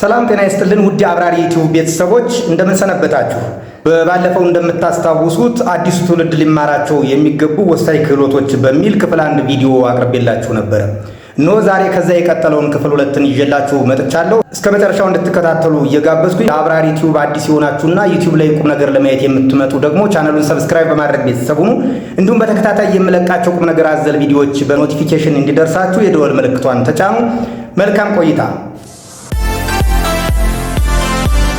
ሰላም ጤና ይስጥልን ውድ አብራሪ ዩቲዩብ ቤተሰቦች እንደምን ሰነበታችሁ? ባለፈው እንደምታስታውሱት አዲሱ ትውልድ ሊማራቸው የሚገቡ ወሳኝ ክህሎቶች በሚል ክፍል 1 ቪዲዮ አቅርቤላችሁ ነበር። እነሆ ዛሬ ከዛ የቀጠለውን ክፍል 2ን ይዤላችሁ መጥቻለሁ። እስከ መጨረሻው እንድትከታተሉ እየጋበዝኩኝ አብራሪ ዩቲዩብ አዲስ የሆናችሁና ዩቲዩብ ላይ ቁም ነገር ለማየት የምትመጡ ደግሞ ቻናሉን ሰብስክራይብ በማድረግ ቤተሰብ ሁኑ። እንዲሁም በተከታታይ የምለቃቸው ቁም ነገር አዘል ቪዲዮዎች በኖቲፊኬሽን እንዲደርሳችሁ የደወል ምልክቷን ተጫኑ። መልካም ቆይታ።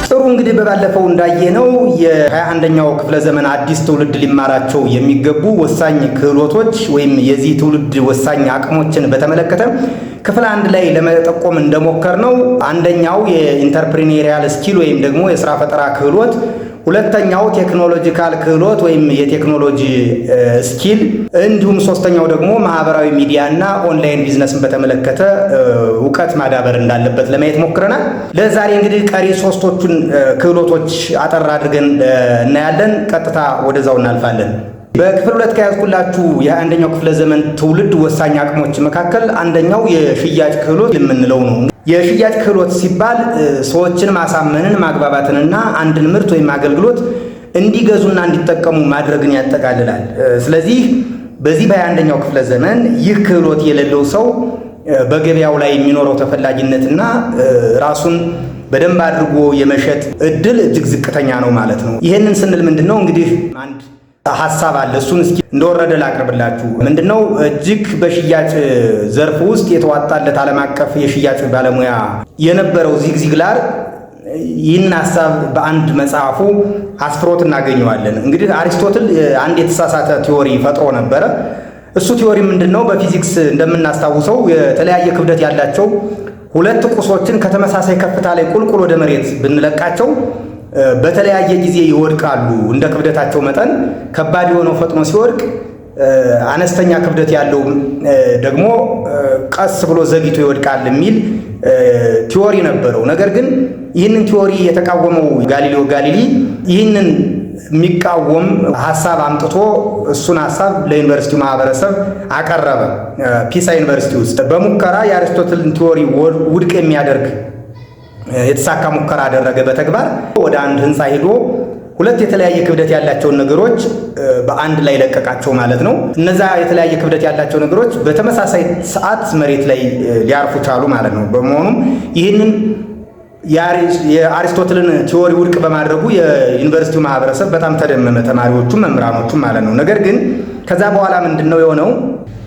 ጥሩ እንግዲህ በባለፈው እንዳየነው የ21ኛው ክፍለ ዘመን አዲስ ትውልድ ሊማራቸው የሚገቡ ወሳኝ ክህሎቶች ወይም የዚህ ትውልድ ወሳኝ አቅሞችን በተመለከተ ክፍል 1 ላይ ለመጠቆም እንደሞከርነው አንደኛው የኢንተርፕሪኒሪያል ስኪል ወይም ደግሞ የሥራ ፈጠራ ክህሎት፣ ሁለተኛው ቴክኖሎጂካል ክህሎት ወይም የቴክኖሎጂ ስኪል፣ እንዲሁም ሶስተኛው ደግሞ ማህበራዊ ሚዲያና ኦንላይን ቢዝነስን በተመለከተ ዕውቀት ማዳበር እንዳለበት ለማየት ሞክረናል። ለዛሬ እንግዲህ ቀሪ ሶስቶቹን ክህሎቶች አጠር አድርገን እናያለን። ቀጥታ ወደዛው እናልፋለን። በክፍል 2 ከያዝኩላችሁ የ21ኛው ክፍለ ዘመን ትውልድ ወሳኝ አቅሞች መካከል አንደኛው የሽያጭ ክህሎት የምንለው ነው። የሽያጭ ክህሎት ሲባል ሰዎችን ማሳመንን፣ ማግባባትንና አንድን ምርት ወይም አገልግሎት እንዲገዙና እንዲጠቀሙ ማድረግን ያጠቃልላል። ስለዚህ በዚህ በ21ኛው ክፍለ ዘመን ይህ ክህሎት የሌለው ሰው በገበያው ላይ የሚኖረው ተፈላጊነትና ራሱን በደንብ አድርጎ የመሸጥ እድል እጅግ ዝቅተኛ ነው ማለት ነው። ይህንን ስንል ምንድነው እንግዲህ አንድ ሐሳብ አለ። እሱን እስኪ እንደወረደ ላቅርብላችሁ። ምንድነው እጅግ በሽያጭ ዘርፍ ውስጥ የተዋጣለት ዓለም አቀፍ የሽያጭ ባለሙያ የነበረው ዚግ ዚግላር ይህን ሐሳብ በአንድ መጽሐፉ አስፍሮት እናገኘዋለን። እንግዲህ አሪስቶትል አንድ የተሳሳተ ቲዎሪ ፈጥሮ ነበረ። እሱ ቲዎሪ ምንድነው? በፊዚክስ እንደምናስታውሰው የተለያየ ክብደት ያላቸው ሁለት ቁሶችን ከተመሳሳይ ከፍታ ላይ ቁልቁል ወደ መሬት ብንለቃቸው በተለያየ ጊዜ ይወድቃሉ። እንደ ክብደታቸው መጠን ከባድ የሆነው ፈጥኖ ሲወድቅ፣ አነስተኛ ክብደት ያለው ደግሞ ቀስ ብሎ ዘግይቶ ይወድቃል የሚል ቲዎሪ ነበረው። ነገር ግን ይህንን ቲዎሪ የተቃወመው ጋሊሌዮ ጋሊሊ ይህንን የሚቃወም ሐሳብ አምጥቶ እሱን ሐሳብ ለዩኒቨርሲቲው ማህበረሰብ አቀረበ። ፒሳ ዩኒቨርሲቲ ውስጥ በሙከራ የአሪስቶትልን ቲዎሪ ውድቅ የሚያደርግ የተሳካ ሙከራ አደረገ። በተግባር ወደ አንድ ህንፃ ሄዶ ሁለት የተለያየ ክብደት ያላቸውን ነገሮች በአንድ ላይ ለቀቃቸው ማለት ነው። እነዛ የተለያየ ክብደት ያላቸው ነገሮች በተመሳሳይ ሰዓት መሬት ላይ ሊያርፉ ቻሉ ማለት ነው። በመሆኑም ይህንን የአሪስቶትልን ቲዎሪ ውድቅ በማድረጉ የዩኒቨርሲቲው ማህበረሰብ በጣም ተደመመ፣ ተማሪዎቹም መምህራኖቹም ማለት ነው። ነገር ግን ከዛ በኋላ ምንድነው የሆነው?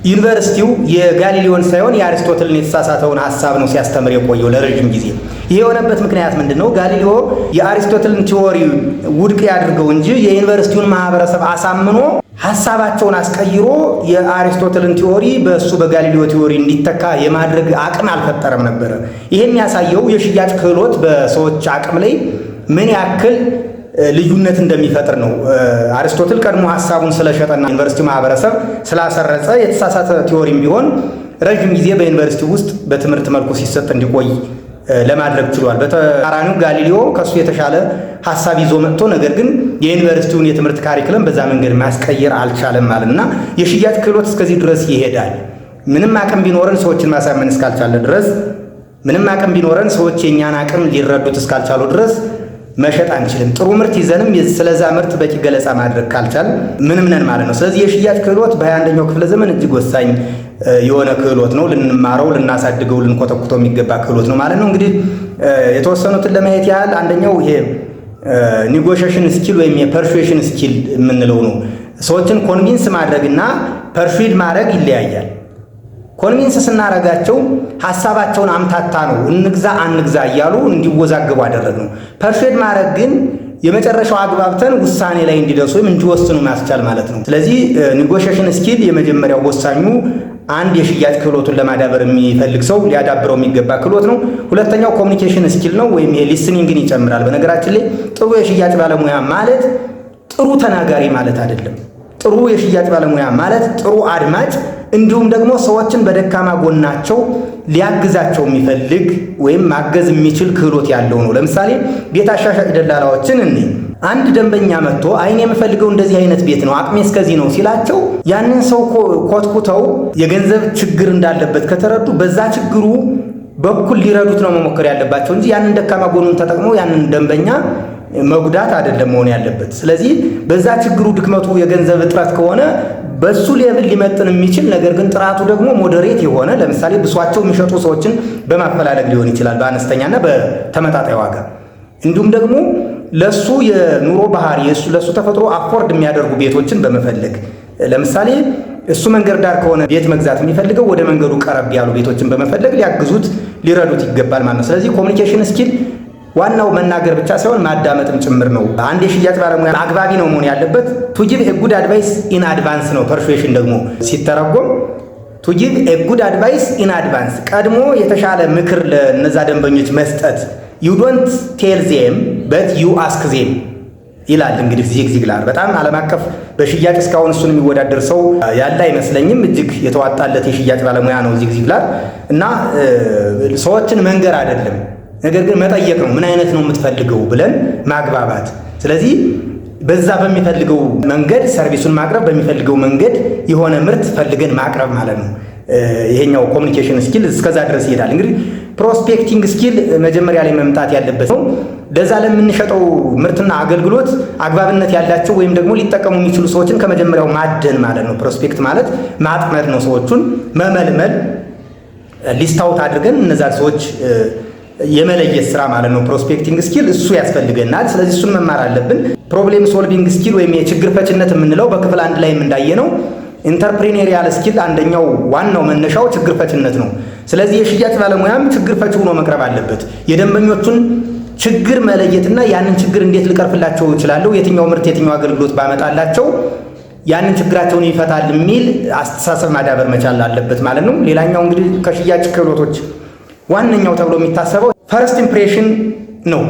ዩኒቨርሲቲው የጋሊሊዮን ሳይሆን የአሪስቶትልን የተሳሳተውን ሐሳብ ነው ሲያስተምር የቆየው ለረጅም ጊዜ። ይሄ የሆነበት ምክንያት ምንድነው? ጋሊሊዮ የአሪስቶትልን ቲዎሪ ውድቅ ያድርገው እንጂ የዩኒቨርሲቲውን ማህበረሰብ አሳምኖ ሐሳባቸውን አስቀይሮ የአሪስቶትልን ቲዎሪ በእሱ በጋሊሊዮ ቲዎሪ እንዲተካ የማድረግ አቅም አልፈጠረም ነበረ። ይሄ የሚያሳየው የሽያጭ ክህሎት በሰዎች አቅም ላይ ምን ያክል ልዩነት እንደሚፈጥር ነው። አሪስቶትል ቀድሞ ሐሳቡን ስለሸጠና ዩኒቨርሲቲ ማህበረሰብ ስላሰረጸ የተሳሳተ ቲዎሪም ቢሆን ረጅም ጊዜ በዩኒቨርሲቲ ውስጥ በትምህርት መልኩ ሲሰጥ እንዲቆይ ለማድረግ ችሏል። በተቃራኒው ጋሊሊዮ ከሱ የተሻለ ሐሳብ ይዞ መጥቶ ነገር ግን የዩኒቨርሲቲውን የትምህርት ካሪክለም በዛ መንገድ ማስቀየር አልቻለም ማለትና የሽያጭ ክህሎት እስከዚህ ድረስ ይሄዳል። ምንም አቅም ቢኖረን ሰዎችን ማሳመን እስካልቻለ ድረስ፣ ምንም አቅም ቢኖረን ሰዎች የኛን አቅም ሊረዱት እስካልቻሉ ድረስ መሸጥ አንችልም። ጥሩ ምርት ይዘንም ስለዛ ምርት በቂ ገለጻ ማድረግ ካልቻል ምንም ነን ማለት ነው። ስለዚህ የሽያጭ ክህሎት በ21ኛው ክፍለ ዘመን እጅግ ወሳኝ የሆነ ክህሎት ነው። ልንማረው፣ ልናሳድገው፣ ልንኮተኩተው የሚገባ ክህሎት ነው ማለት ነው። እንግዲህ የተወሰኑትን ለማየት ያህል አንደኛው ይሄ ኒጎሽዬሽን ስኪል ወይም የፐርሱዌሽን ስኪል የምንለው ነው። ሰዎችን ኮንቪንስ ማድረግና ፐርሱዌድ ማድረግ ይለያያል። ኮንቪንስ ስናረጋቸው ሐሳባቸውን አምታታ ነው እንግዛ አንግዛ እያሉ እንዲወዛገቡ አደረግ ነው። ፐርሱዌድ ማድረግ ግን የመጨረሻው አግባብተን ውሳኔ ላይ እንዲደርሱ ወይም እንዲወስኑ ማስቻል ማለት ነው። ስለዚህ ኒጎሽዬሽን ስኪል የመጀመሪያው ወሳኙ አንድ የሽያጭ ክህሎቱን ለማዳበር የሚፈልግ ሰው ሊያዳብረው የሚገባ ክህሎት ነው። ሁለተኛው ኮሚኒኬሽን ስኪል ነው ወይም ሊስኒንግን ይጨምራል። በነገራችን ላይ ጥሩ የሽያጭ ባለሙያ ማለት ጥሩ ተናጋሪ ማለት አይደለም። ጥሩ የሽያጭ ባለሙያ ማለት ጥሩ አድማጭ፣ እንዲሁም ደግሞ ሰዎችን በደካማ ጎናቸው ሊያግዛቸው የሚፈልግ ወይም ማገዝ የሚችል ክህሎት ያለው ነው። ለምሳሌ ቤት አሻሻጭ ደላላዎችን አንድ ደንበኛ መጥቶ አይን የምፈልገው እንደዚህ አይነት ቤት ነው አቅሜ እስከዚህ ነው ሲላቸው ያንን ሰው ኮትኩተው የገንዘብ ችግር እንዳለበት ከተረዱ በዛ ችግሩ በኩል ሊረዱት ነው መሞከር ያለባቸው እንጂ ያንን ደካማ ጎኑን ተጠቅመው ያንን ደንበኛ መጉዳት አይደለም መሆን ያለበት። ስለዚህ በዛ ችግሩ ድክመቱ የገንዘብ እጥረት ከሆነ በሱ ሌቭል ሊመጥን የሚችል ነገር ግን ጥራቱ ደግሞ ሞዴሬት የሆነ ለምሳሌ ብሷቸው የሚሸጡ ሰዎችን በማፈላለግ ሊሆን ይችላል በአነስተኛና በተመጣጣኝ ዋጋ። እንዲሁም ደግሞ ለሱ የኑሮ ባህሪ ለሱ ተፈጥሮ አፎርድ የሚያደርጉ ቤቶችን በመፈለግ ለምሳሌ እሱ መንገድ ዳር ከሆነ ቤት መግዛት የሚፈልገው ወደ መንገዱ ቀረብ ያሉ ቤቶችን በመፈለግ ሊያግዙት ሊረዱት ይገባል ማለት ነው። ስለዚህ ኮሚኒኬሽን ስኪል ዋናው መናገር ብቻ ሳይሆን ማዳመጥም ጭምር ነው። አንድ የሽያጭ ባለሙያ አግባቢ ነው መሆን ያለበት። ቱ ጊቭ ኤ ጉድ አድቫይስ ኢን አድቫንስ ነው። ፐርሱዌሽን ደግሞ ሲተረጎም ቱ ጊቭ ኤ ጉድ አድቫይስ ኢን አድቫንስ፣ ቀድሞ የተሻለ ምክር ለነዛ ደንበኞች መስጠት። ዩ ዶንት ቴል ዜም በት ዩ አስክ ዜም ይላል እንግዲህ ዚግ ዚግላር። በጣም ዓለም አቀፍ በሽያጭ እስካሁን እሱን የሚወዳደር ሰው ያለ አይመስለኝም። እጅግ የተዋጣለት የሽያጭ ባለሙያ ነው ዚግ ዚግላር። እና ሰዎችን መንገር አይደለም ነገር ግን መጠየቅ ነው። ምን አይነት ነው የምትፈልገው ብለን ማግባባት። ስለዚህ በዛ በሚፈልገው መንገድ ሰርቪሱን ማቅረብ፣ በሚፈልገው መንገድ የሆነ ምርት ፈልገን ማቅረብ ማለት ነው። ይሄኛው ኮሚኒኬሽን ስኪል እስከዛ ድረስ ይሄዳል። እንግዲህ ፕሮስፔክቲንግ ስኪል መጀመሪያ ላይ መምጣት ያለበት ነው። ለዛ ለምንሸጠው ምርትና አገልግሎት አግባብነት ያላቸው ወይም ደግሞ ሊጠቀሙ የሚችሉ ሰዎችን ከመጀመሪያው ማደን ማለት ነው። ፕሮስፔክት ማለት ማጥመድ ነው። ሰዎቹን መመልመል፣ ሊስታውት አድርገን እነዛ ሰዎች የመለየት ስራ ማለት ነው። ፕሮስፔክቲንግ ስኪል እሱ ያስፈልገናል። ስለዚህ እሱን መማር አለብን። ፕሮብሌም ሶልቪንግ ስኪል ወይም የችግር ፈችነት የምንለው በክፍል 1 ላይ እንዳየነው ኢንተርፕሪኔሪያል ስኪል አንደኛው ዋናው መነሻው ችግር ፈችነት ነው። ስለዚህ የሽያጭ ባለሙያም ችግር ፈች ሆኖ መቅረብ አለበት። የደንበኞቹን ችግር መለየትና ያንን ችግር እንዴት ልቀርፍላቸው እችላለሁ፣ የትኛው ምርት የትኛው አገልግሎት ባመጣላቸው ያንን ችግራቸውን ይፈታል የሚል አስተሳሰብ ማዳበር መቻል አለበት ማለት ነው። ሌላኛው እንግዲህ ከሽያጭ ክህሎቶች ዋነኛው ተብሎ የሚታሰበው ፈርስት ኢምፕሬሽን ነው።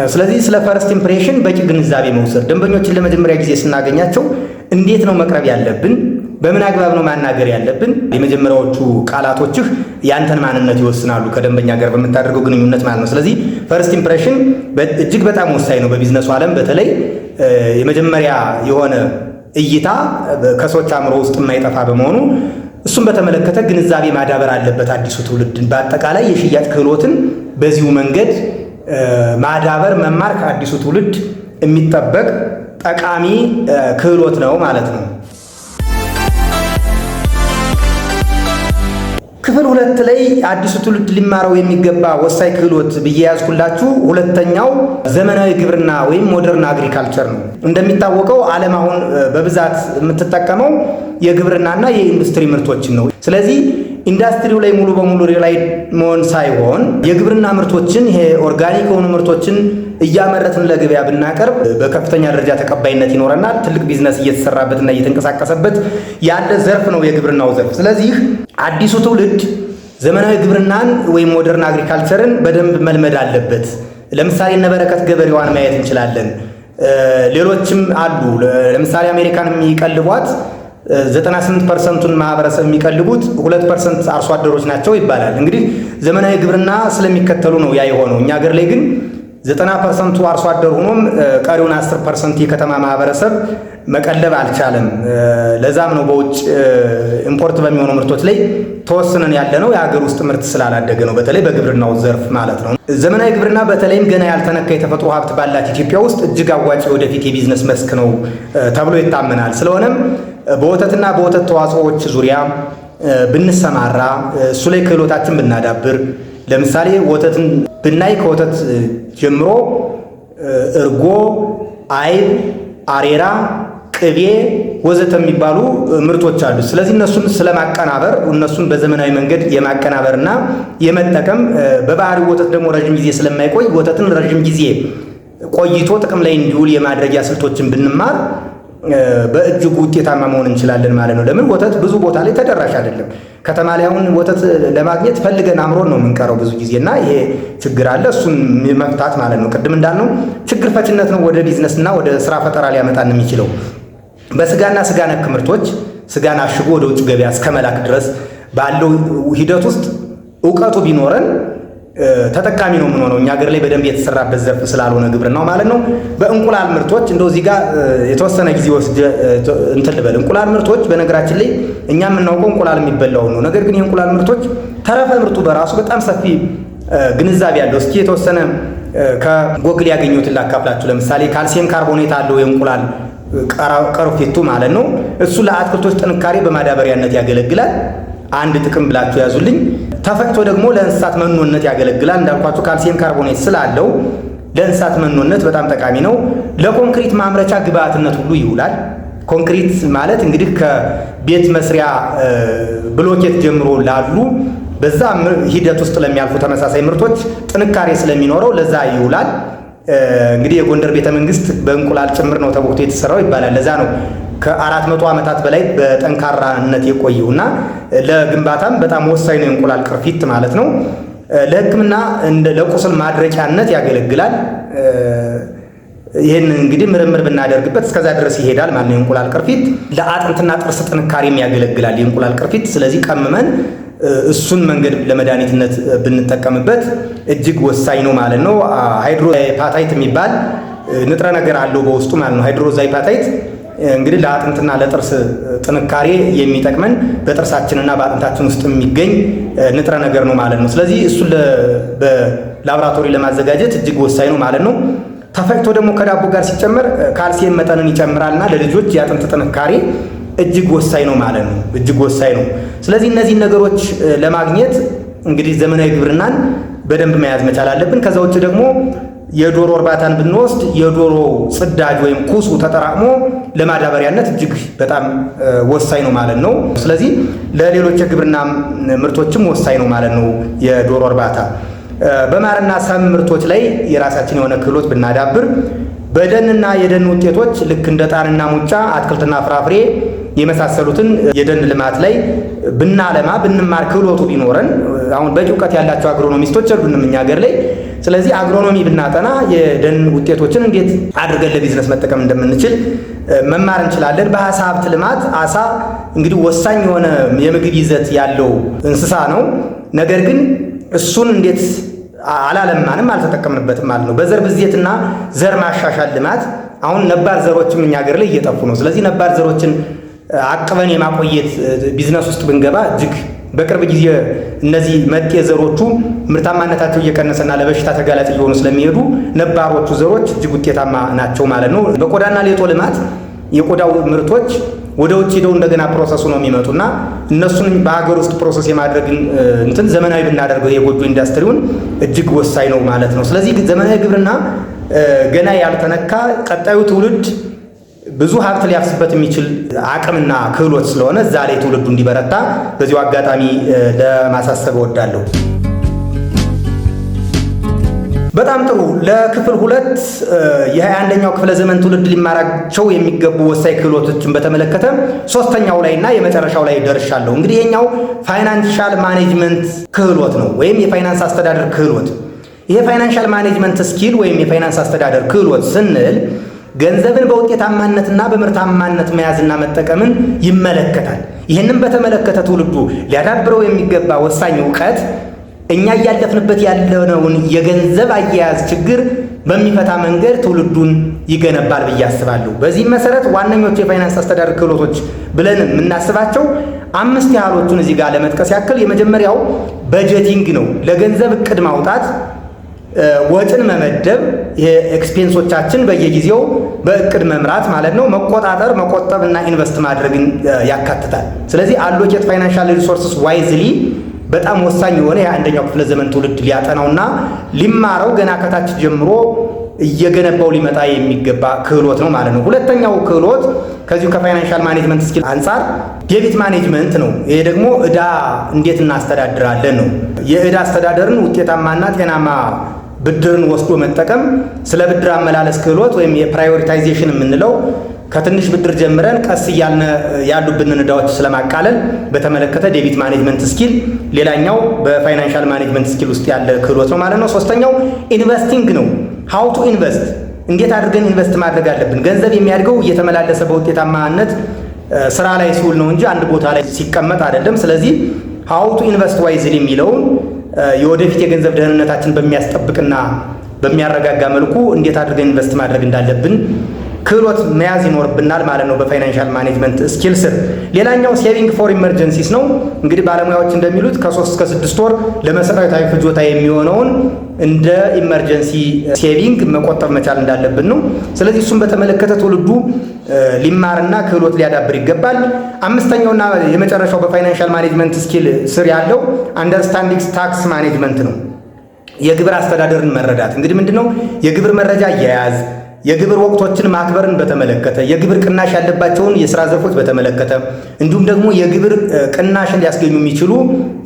ስለዚህ ስለ ፈርስት ኢምፕሬሽን በቂ ግንዛቤ መውሰድ፣ ደንበኞችን ለመጀመሪያ ጊዜ ስናገኛቸው እንዴት ነው መቅረብ ያለብን፣ በምን አግባብ ነው ማናገር ያለብን። የመጀመሪያዎቹ ቃላቶችህ ያንተን ማንነት ይወስናሉ ከደንበኛ ጋር በምታደርገው ግንኙነት ማለት ነው። ስለዚህ ፈርስት ኢምፕሬሽን እጅግ በጣም ወሳኝ ነው በቢዝነሱ ዓለም። በተለይ የመጀመሪያ የሆነ እይታ ከሰዎች አእምሮ ውስጥ የማይጠፋ በመሆኑ እሱን በተመለከተ ግንዛቤ ማዳበር አለበት አዲሱ ትውልድ። በአጠቃላይ የሽያጭ ክህሎትን በዚሁ መንገድ ማዳበር መማር ከአዲሱ ትውልድ የሚጠበቅ ጠቃሚ ክህሎት ነው ማለት ነው። ክፍል 2 ላይ አዲሱ ትውልድ ሊማረው የሚገባ ወሳኝ ክህሎት ብዬ ያዝኩላችሁ ሁለተኛው ዘመናዊ ግብርና ወይም ሞደርን አግሪካልቸር ነው። እንደሚታወቀው ዓለም አሁን በብዛት የምትጠቀመው የግብርናና የኢንዱስትሪ ምርቶችን ነው። ስለዚህ ኢንዱስትሪው ላይ ሙሉ በሙሉ ሪላይ መሆን ሳይሆን የግብርና ምርቶችን ይሄ ኦርጋኒክ የሆኑ ምርቶችን እያመረትን ለገበያ ብናቀርብ በከፍተኛ ደረጃ ተቀባይነት ይኖረናል። ትልቅ ቢዝነስ እየተሰራበትና እየተንቀሳቀሰበት ያለ ዘርፍ ነው የግብርናው ዘርፍ። ስለዚህ አዲሱ ትውልድ ዘመናዊ ግብርናን ወይም ሞደርን አግሪካልቸርን በደንብ መልመድ አለበት። ለምሳሌ እነበረከት ገበሬዋን ማየት እንችላለን። ሌሎችም አሉ። ለምሳሌ አሜሪካን የሚቀልቧት 98% ማህበረሰብ የሚቀልቡት 2% አርሶ አደሮች ናቸው ይባላል። እንግዲህ ዘመናዊ ግብርና ስለሚከተሉ ነው ያ የሆነው። እኛ ሀገር ላይ ግን 90% አርሶ አደር ሆኖም ቀሪውን 10% የከተማ ማህበረሰብ መቀለብ አልቻለም። ለዛም ነው በውጭ ኢምፖርት በሚሆኑ ምርቶች ላይ ተወስነን ያለነው የሀገር ውስጥ ምርት ስላላደገ ነው፣ በተለይ በግብርናው ዘርፍ ማለት ነው። ዘመናዊ ግብርና በተለይም ገና ያልተነካ የተፈጥሮ ሀብት ባላት ኢትዮጵያ ውስጥ እጅግ አዋጭ ወደፊት የቢዝነስ መስክ ነው ተብሎ ይታመናል። ስለሆነም በወተትና በወተት ተዋጽኦዎች ዙሪያ ብንሰማራ፣ እሱ ላይ ክህሎታችን ብናዳብር፣ ለምሳሌ ወተትን ብናይ ከወተት ጀምሮ እርጎ፣ አይብ፣ አሬራ፣ ቅቤ ወዘተ የሚባሉ ምርቶች አሉ። ስለዚህ እነሱን ስለማቀናበር እነሱን በዘመናዊ መንገድ የማቀናበርና የመጠቀም በባህሪው ወተት ደግሞ ረጅም ጊዜ ስለማይቆይ ወተትን ረጅም ጊዜ ቆይቶ ጥቅም ላይ እንዲውል የማድረጊያ ስልቶችን ብንማር በእጅጉ ውጤታማ መሆን እንችላለን ማለት ነው። ለምን ወተት ብዙ ቦታ ላይ ተደራሽ አይደለም። ከተማ ላይ አሁን ወተት ለማግኘት ፈልገን አምሮን ነው የምንቀረው ብዙ ጊዜና ይሄ ችግር አለ። እሱን መፍታት ማለት ነው። ቅድም እንዳልነው ችግር ፈችነት ነው ወደ ቢዝነስና ወደ ስራ ፈጠራ ሊያመጣን የሚችለው። በስጋና ስጋ ነክ ምርቶች ስጋን አሽጎ ወደ ውጭ ገበያ እስከ መላክ ድረስ ባለው ሂደት ውስጥ እውቀቱ ቢኖረን ተጠቃሚ ነው የምንሆነው። እኛ ሀገር ላይ በደንብ የተሰራበት ዘርፍ ስላልሆነ ግብርናው ማለት ነው። በእንቁላል ምርቶች እንደው እዚህ ጋር የተወሰነ ጊዜ ወስጄ እንትን ልበል። እንቁላል ምርቶች በነገራችን ላይ እኛ የምናውቀው እንቁላል የሚበላው ነው። ነገር ግን የእንቁላል ምርቶች ተረፈ ምርቱ በራሱ በጣም ሰፊ ግንዛቤ ያለው። እስኪ የተወሰነ ከጎግል ያገኙትን ላካፍላችሁ። ለምሳሌ ካልሲየም ካርቦኔት አለው የእንቁላል ቅርፊቱ ማለት ነው። እሱ ለአትክልቶች ጥንካሬ በማዳበሪያነት ያገለግላል። አንድ ጥቅም ብላችሁ ያዙልኝ። ተፈጭቶ ደግሞ ለእንስሳት መኖነት ያገለግላል። እንዳልኳችሁ ካልሲየም ካርቦኔት ስላለው ለእንስሳት መኖነት በጣም ጠቃሚ ነው። ለኮንክሪት ማምረቻ ግብአትነት ሁሉ ይውላል። ኮንክሪት ማለት እንግዲህ ከቤት መስሪያ ብሎኬት ጀምሮ ላሉ በዛ ሂደት ውስጥ ለሚያልፉ ተመሳሳይ ምርቶች ጥንካሬ ስለሚኖረው ለዛ ይውላል። እንግዲህ የጎንደር ቤተ መንግስት በእንቁላል ጭምር ነው ተቦክቶ የተሰራው ይባላል። ለዛ ነው ከ400 ዓመታት በላይ በጠንካራነት የቆየውና ለግንባታም በጣም ወሳኝ ነው የእንቁላል ቅርፊት ማለት ነው። ለሕክምና ለቁስል ማድረቂያነት ያገለግላል። ይህን እንግዲህ ምርምር ብናደርግበት እስከዛ ድረስ ይሄዳል ማለት ነው። የእንቁላል ቅርፊት ለአጥንትና ጥርስ ጥንካሬም ያገለግላል የእንቁላል ቅርፊት። ስለዚህ ቀምመን እሱን መንገድ ለመድኃኒትነት ብንጠቀምበት እጅግ ወሳኝ ነው ማለት ነው። ሃይድሮዛይፓታይት የሚባል ንጥረ ነገር አለው በውስጡ ማለት ነው። ሃይድሮዛይፓታይት እንግዲህ ለአጥንትና ለጥርስ ጥንካሬ የሚጠቅመን በጥርሳችንና በአጥንታችን ውስጥ የሚገኝ ንጥረ ነገር ነው ማለት ነው። ስለዚህ እሱን በላቦራቶሪ ለማዘጋጀት እጅግ ወሳኝ ነው ማለት ነው። ተፈጭቶ ደግሞ ከዳቦ ጋር ሲጨመር ካልሲየም መጠንን ይጨምራልና ለልጆች የአጥንት ጥንካሬ እጅግ ወሳኝ ነው ማለት ነው። እጅግ ወሳኝ ነው። ስለዚህ እነዚህን ነገሮች ለማግኘት እንግዲህ ዘመናዊ ግብርናን በደንብ መያዝ መቻል አለብን። ከዛ ውጭ ደግሞ የዶሮ እርባታን ብንወስድ የዶሮ ጽዳጅ ወይም ኩሱ ተጠራቅሞ ለማዳበሪያነት እጅግ በጣም ወሳኝ ነው ማለት ነው። ስለዚህ ለሌሎች የግብርና ምርቶችም ወሳኝ ነው ማለት ነው የዶሮ እርባታ። በማርና ሰም ምርቶች ላይ የራሳችን የሆነ ክህሎት ብናዳብር በደንና የደን ውጤቶች ልክ እንደ ጣንና ሙጫ፣ አትክልትና ፍራፍሬ የመሳሰሉትን የደን ልማት ላይ ብናለማ ብንማር ክህሎቱ ቢኖረን አሁን በቂ እውቀት ያላቸው አግሮኖሚስቶች አሉንም እኛ ሀገር ላይ። ስለዚህ አግሮኖሚ ብናጠና የደን ውጤቶችን እንዴት አድርገን ለቢዝነስ መጠቀም እንደምንችል መማር እንችላለን። በአሳ ሀብት ልማት አሳ እንግዲህ ወሳኝ የሆነ የምግብ ይዘት ያለው እንስሳ ነው። ነገር ግን እሱን እንዴት አላለማንም አልተጠቀምንበትም ማለት ነው። በዘር ብዜትና ዘር ማሻሻል ልማት አሁን ነባር ዘሮችም እኛ ሀገር ላይ እየጠፉ ነው። ስለዚህ ነባር ዘሮችን አቅበን የማቆየት ቢዝነስ ውስጥ ብንገባ እጅግ በቅርብ ጊዜ እነዚህ መጤ ዘሮቹ ምርታማነታቸው እየቀነሰና ለበሽታ ተጋላጭ እየሆኑ ስለሚሄዱ ነባሮቹ ዘሮች እጅግ ውጤታማ ናቸው ማለት ነው። በቆዳና ሌጦ ልማት የቆዳው ምርቶች ወደ ውጭ ሄደው እንደገና ፕሮሰሱ ነው የሚመጡና እነሱን በሀገር ውስጥ ፕሮሰስ የማድረግን እንትን ዘመናዊ ብናደርገው የጎጆ ኢንዱስትሪውን እጅግ ወሳኝ ነው ማለት ነው። ስለዚህ ዘመናዊ ግብርና ገና ያልተነካ ቀጣዩ ትውልድ ብዙ ሀብት ሊያፍስበት የሚችል አቅምና ክህሎት ስለሆነ እዛ ላይ ትውልዱ እንዲበረታ በዚሁ አጋጣሚ ለማሳሰብ እወዳለሁ። በጣም ጥሩ። ለክፍል 2 የ21ኛው ክፍለ ዘመን ትውልድ ሊማራቸው የሚገቡ ወሳኝ ክህሎቶችን በተመለከተ 3ኛው ላይና የመጨረሻው ላይ ደርሻለሁ። እንግዲህ ይሄኛው ፋይናንሻል ማኔጅመንት ክህሎት ነው ወይም የፋይናንስ አስተዳደር ክህሎት። ይሄ ፋይናንሻል ማኔጅመንት ስኪል ወይም የፋይናንስ አስተዳደር ክህሎት ስንል ገንዘብን በውጤታማነትና በምርታማነት መያዝና መጠቀምን ይመለከታል። ይህንን በተመለከተ ትውልዱ ሊያዳብረው የሚገባ ወሳኝ እውቀት እኛ እያለፍንበት ያለውን የገንዘብ አያያዝ ችግር በሚፈታ መንገድ ትውልዱን ይገነባል ብዬ አስባለሁ። በዚህም መሰረት ዋነኞቹ የፋይናንስ አስተዳደር ክህሎቶች ብለን የምናስባቸው 5 ያህሎቹን እዚህ ጋር ለመጥቀስ ያክል የመጀመሪያው በጀቲንግ ነው። ለገንዘብ እቅድ ማውጣት፣ ወጭን መመደብ፣ ኤክስፔንሶቻችን በየጊዜው በእቅድ መምራት ማለት ነው። መቆጣጠር፣ መቆጠብ እና ኢንቨስት ማድረግን ያካትታል። ስለዚህ አሎኬት ፋይናንሻል ሪሶርስስ ዋይዝሊ በጣም ወሳኝ የሆነ የ21ኛው ክፍለ ዘመን ትውልድ ሊያጠናውና ሊማረው ገና ከታች ጀምሮ እየገነባው ሊመጣ የሚገባ ክህሎት ነው ማለት ነው። ሁለተኛው ክህሎት ከዚሁ ከፋይናንሻል ማኔጅመንት ስኪል አንጻር ዴቢት ማኔጅመንት ነው። ይሄ ደግሞ ዕዳ እንዴት እናስተዳድራለን ነው። የዕዳ አስተዳደርን ውጤታማና ጤናማ ብድርን ወስዶ መጠቀም፣ ስለ ብድር አመላለስ ክህሎት ወይም የፕራዮሪታይዜሽን የምንለው ከትንሽ ብድር ጀምረን ቀስ እያልን ያሉብንን ዕዳዎች ስለማቃለል በተመለከተ ዴቢት ማኔጅመንት ስኪል ሌላኛው በፋይናንሻል ማኔጅመንት ስኪል ውስጥ ያለ ክህሎት ነው ማለት ነው። ሶስተኛው ኢንቨስቲንግ ነው። ሃው ቱ ኢንቨስት፣ እንዴት አድርገን ኢንቨስት ማድረግ አለብን። ገንዘብ የሚያድገው እየተመላለሰ በውጤታማነት ስራ ላይ ሲውል ነው እንጂ አንድ ቦታ ላይ ሲቀመጥ አይደለም። ስለዚህ ሃው ቱ ኢንቨስት ዋይዝሊ የሚለውን የወደፊት የገንዘብ ደህንነታችን በሚያስጠብቅና በሚያረጋጋ መልኩ እንዴት አድርገን ኢንቨስት ማድረግ እንዳለብን ክህሎት መያዝ ይኖርብናል ማለት ነው በፋይናንሻል ማኔጅመንት ስኪል ስር። ሌላኛው ሴቪንግ ፎር ኢመርጀንሲስ ነው። እንግዲህ ባለሙያዎች እንደሚሉት ከ3 እስከ 6 ወር ለመሰረታዊ ፍጆታ የሚሆነውን እንደ ኢመርጀንሲ ሴቪንግ መቆጠብ መቻል እንዳለብን ነው። ስለዚህ እሱን በተመለከተ ትውልዱ ሊማርና ክህሎት ሊያዳብር ይገባል። አምስተኛውና የመጨረሻው በፋይናንሻል ማኔጅመንት ስኪል ስር ያለው አንደርስታንዲንግ ታክስ ማኔጅመንት ነው። የግብር አስተዳደርን መረዳት እንግዲህ ምንድነው የግብር መረጃ አያያዝ፣ የግብር ወቅቶችን ማክበርን በተመለከተ፣ የግብር ቅናሽ ያለባቸውን የስራ ዘርፎች በተመለከተ እንዲሁም ደግሞ የግብር ቅናሽን ሊያስገኙ የሚችሉ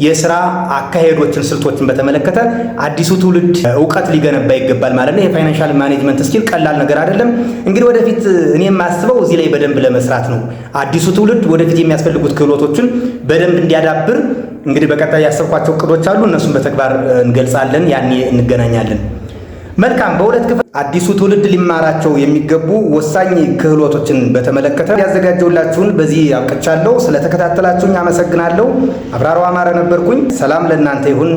የስራ አካሄዶችን፣ ስልቶችን በተመለከተ አዲሱ ትውልድ እውቀት ሊገነባ ይገባል ማለት ነው። የፋይናንሻል ማኔጅመንት ስኪል ቀላል ነገር አይደለም። እንግዲህ ወደፊት እኔ የማስበው እዚህ ላይ በደንብ ለመስራት ነው። አዲሱ ትውልድ ወደፊት የሚያስፈልጉት ክህሎቶችን በደንብ እንዲያዳብር እንግዲህ በቀጣይ ያሰብኳቸው እቅዶች አሉ። እነሱን በተግባር እንገልጻለን። ያኔ እንገናኛለን። መልካም። በሁለት ክፍል አዲሱ ትውልድ ሊማራቸው የሚገቡ ወሳኝ ክህሎቶችን በተመለከተ ያዘጋጀውላችሁን በዚህ አብቅቻለሁ። ስለተከታተላችሁኝ አመሰግናለሁ። አብራራው አማረ ነበርኩኝ። ሰላም ለእናንተ ይሁን።